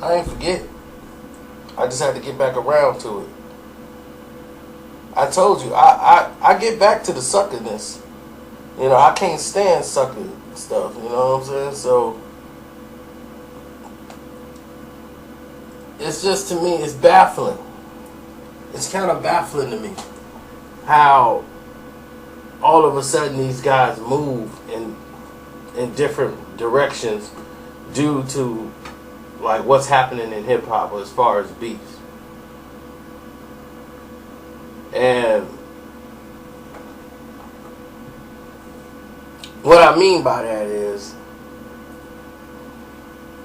I ain't forget. I just had to get back around to it. I told you, I get back to the suckerness. You know, I can't stand sucker stuff, you know what I'm saying? So, it's just, to me, it's baffling. It's kind of baffling to me how all of a sudden these guys move in different directions due to like what's happening in hip hop as far as beats. And what I mean by that is,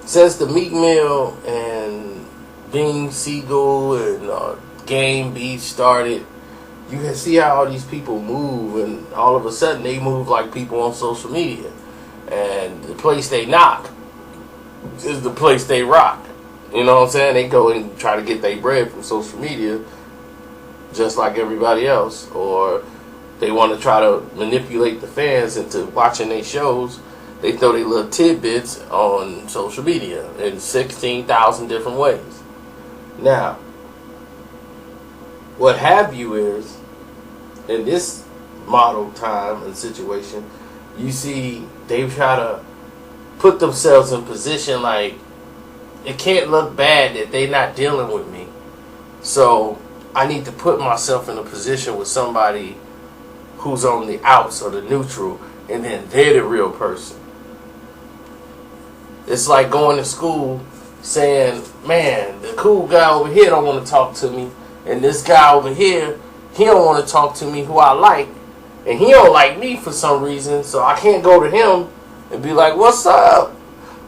since the Meek Mill and Beanie, Sigel and Game Beat started, you can see how all these people move, and all of a sudden they move like people on social media. And the place they knock is the place they rock. You know what I'm saying? They go and try to get their bread from social media just like everybody else. Or they want to try to manipulate the fans into watching their shows. They throw their little tidbits on social media in 16,000 different ways. Now, what have you is, in this model time and situation, you see they try to put themselves in position like it can't look bad that they're not dealing with me. So I need to put myself in a position with somebody who's on the outs or the neutral, and then they're the real person. It's like going to school saying, man, the cool guy over here don't want to talk to me, and this guy over here, he don't want to talk to me who I like, and he don't like me for some reason, so I can't go to him and be like, what's up?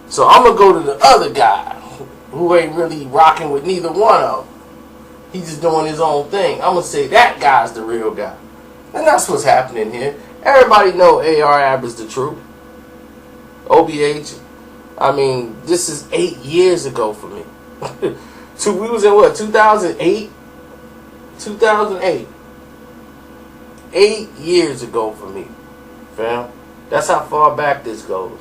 So I'm going to go to the other guy who ain't really rocking with neither one of them. He's just doing his own thing. I'm going to say that guy's the real guy. And that's what's happening here. Everybody know AR-Ab is the truth. OBH, I mean, this is 8 years ago for me. So we was in what, 2008? 2008. 8 years ago for me, fam. That's how far back this goes.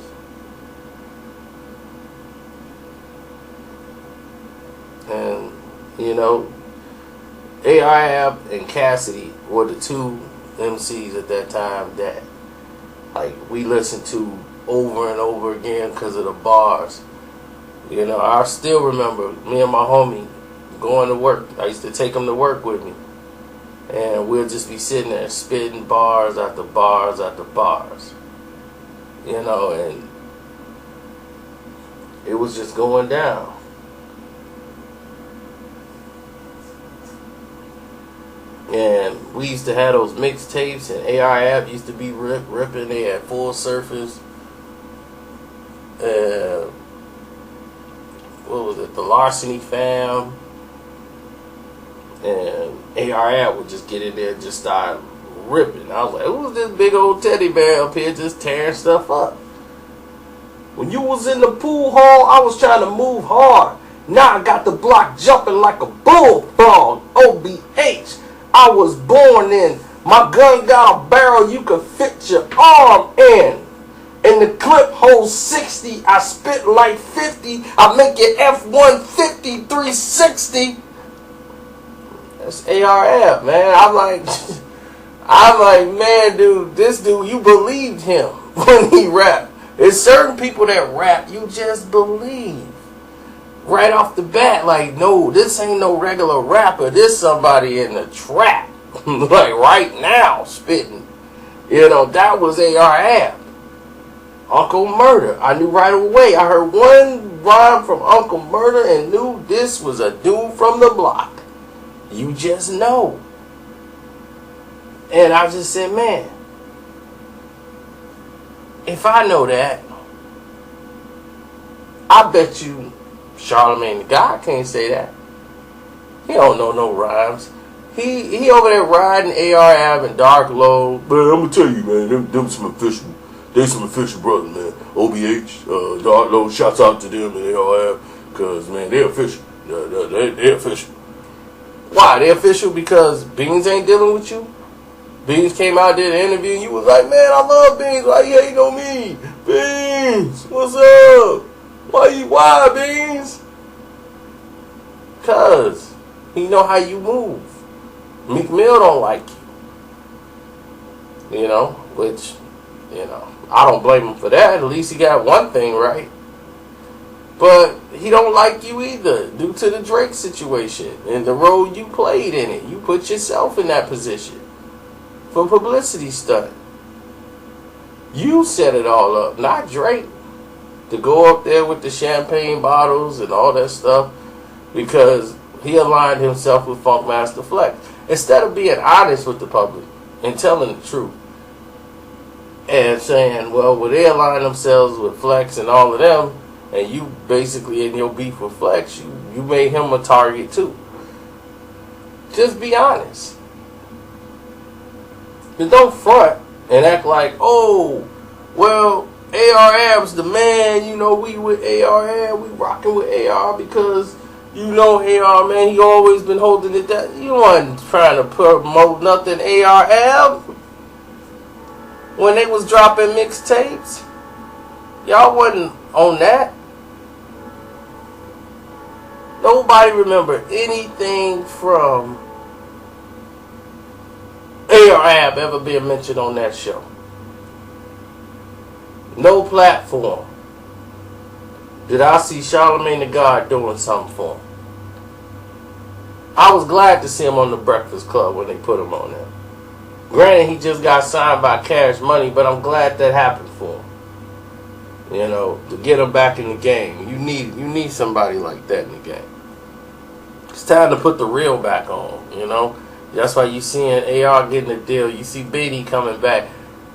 And, you know, AR-Ab and Cassidy were the two MCs at that time that, like, we listened to over and over again because of the bars. You know, I still remember me and my homie going to work. I used to take him to work with me. And we'll just be sitting there spitting bars after bars after bars. You know, and it was just going down. And we used to have those mixtapes, and AR-Ab used to be ripping. They had Full Surface. What was it? The Larceny Fam. And AR-Ab would just get in there and just start ripping. I was like, who's this big old teddy bear up here just tearing stuff up? When you was in the pool hall, I was trying to move hard. Now I got the block jumping like a bullfrog. OBH. I was born in. My gun got a barrel you can fit your arm in. And the clip holds 60. I spit like 50. I make it F-150 360. That's AR-Ab, man. I'm like, man, dude, this dude, you believed him when he rapped. There's certain people that rap, you just believe. Right off the bat, like, no, this ain't no regular rapper. This somebody in the trap. Like, right now, spitting. You know, that was AR-Ab. Uncle Murder. I knew right away. I heard one rhyme from Uncle Murder and knew this was a dude from the block. You just know. And I just said, man, if I know that, I bet you Charlamange the God can't say that. He don't know no rhymes. He over there riding AR-Ab and Dark Low. Man, I'm gonna tell you, man, them some official. They some official brothers, man. OBH, Dark Low, shouts out to them and AR-Ab, cause man, they official. They official. Why? They official because Beans ain't dealing with you? Beans came out there to interview and you was like, man, I love Beans. Why you hating on me? Beans, what's up? Why Beans? Cause he know how you move. Meek Mill don't like you. Which, I don't blame him for that. At least he got one thing right. But he don't like you either, due to the Drake situation and the role you played in it. You put yourself in that position for publicity stunt. You set it all up, not Drake, to go up there with the champagne bottles and all that stuff, because he aligned himself with Funkmaster Flex. Instead of being honest with the public and telling the truth and saying, well, they align themselves with Flex and all of them, and you basically in your beef with Flex, you made him a target too. Just be honest. And don't front and act like, oh, well, AR-Ab's the man, we with AR-Ab, we rocking with AR because, AR, man, he always been holding it down. You wasn't trying to promote nothing AR-Ab when they was dropping mixtapes. Y'all wasn't on that. Nobody remember anything from AR-Ab ever being mentioned on that show. No platform did I see Charlamagne the God doing something for him. I was glad to see him on the Breakfast Club when they put him on there. Granted, he just got signed by Cash Money, but I'm glad that happened for him. To get him back in the game. You need somebody like that in the game. It's time to put the real back on, That's why you seeing AR getting a deal. You see Beanie coming back.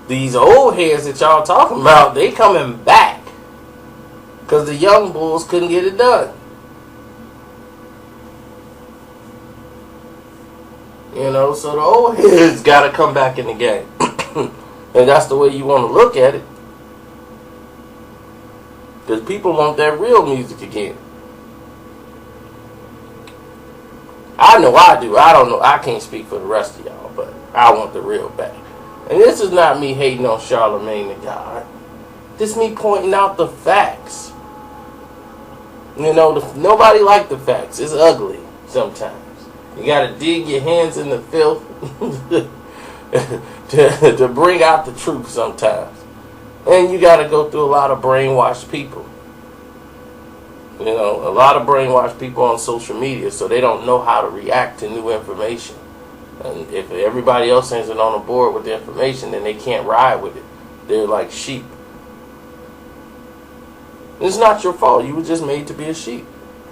These old heads that y'all talking about, they coming back. Because the young bulls couldn't get it done. So the old heads got to come back in the game. And that's the way you want to look at it. Because people want that real music again. I know I do. I don't know. I can't speak for the rest of y'all, but I want the real back. And this is not me hating on Charlamagne the God. This is me pointing out the facts. Nobody like the facts. It's ugly sometimes. You got to dig your hands in the filth to bring out the truth sometimes. And you got to go through a lot of brainwashed people. A lot of brainwashed people on social media, so they don't know how to react to new information. And if everybody else isn't on the board with the information, then they can't ride with it. They're like sheep. It's not your fault. You were just made to be a sheep.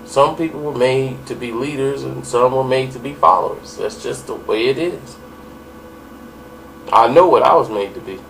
Some people were made to be leaders and some were made to be followers. That's just the way it is. I know what I was made to be.